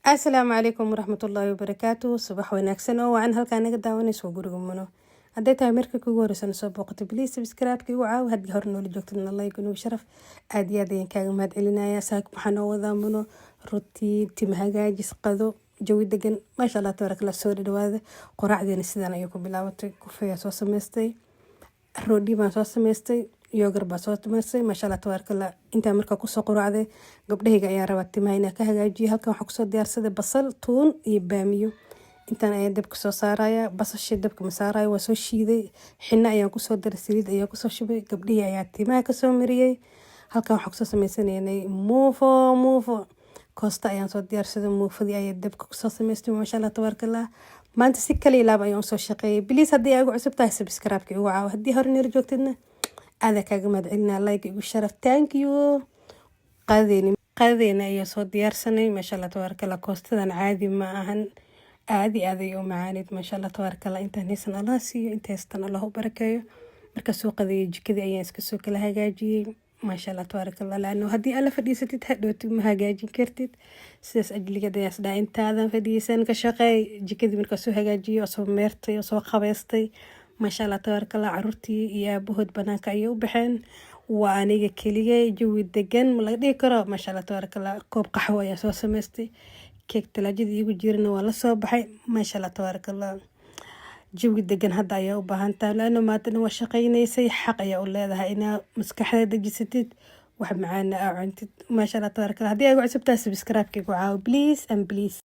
السلام عليكم ورحمة الله وبركاته. صباح wanaagsan oo wacan halkaan naga daawanayso guriga Muno. Hadday tahay markii kugu horeysan soo booqato please subscribe-ka igu caaw haddii hore noola joogtid like inuu sharaf aad iyo aad ayaan kaaga mahad celinayaa. Saak waxaan oo wadaa Muno rooti tim hagaajis qado jawi degan maasha Allah tabarakallah soo dhawaada. Quraacdeena sidaan ayuu ku bilaabatay kufaya soo samaystay roodi baan soo samaystay yogurt baan soo samaystay maasha Allah tabarakallah. Inta marka ku soo quraacday gabdhahayga ayaa rabaa timaha ka hagaajiyo. Halkan waxaan ku soo diyaarsaday basal tuun iyo baamiyo. Intaan ayaan dabka soo saaraya basasha dabka ma saaraya waa soo shiiday xina ayaan ku soo daray saliid ayaan ku soo shubay gabdhihi ayaa timaha ka soo mariyay. Halkan waxaan ku soo samaysanay muufo koosta ayaan soo diyaarsaday muufadii ayaan dabka ku soo samaystay maasha Allah tabarakallah. maanta si kale ilaab ayaan soo shaqeeyay please haddii aad ugu cusub tahay subscribe-ka igu caaw haddii hore nir joogtidna aad kaaga mahad celinaa like igu sharaf thank you. qadeena ayaa soo diyaarsanay maasha Allah tabarakallah. koostadan caadi ma ahan aadi ay u macaanid maasha Allah tabarakallah. intaan haysan Allah siiyo inta haystan Allah u barakeeyo. marka soo qadeeyay jikadii ayaan iska soo kala hagaajiyay maasha Allah tabarakallah. laano haddii alla fadhiisatid hadhootid ma hagaajin kartid sidaas ajligeed ayaa isdhaa intaadan fadhiisan ka shaqeey jikadii marka soo hagaajiyo soo meertay soo qabeystay maasha Allah tabarakallah. caruurtii iyo aabahood banaanka ayay u baxeen waa aniga keligay jawi degan ma laga dhigi karo maasha Allah tabarakallah. koob qaxwo ayaa soo samaystay keek talaajada igu jirna waa la soo baxay maasha Allah tabarakallah. jawi degan hadda ayaa u baahan tahay laano maanta waa shaqaynaysay xaq ayaa u leedahay inaa maskaxda dejisatid wax macaan aa cuntid maasha Allah tabarakallah. haddii aad ugu cusub tahay subscribe-ka igu caaw please and please.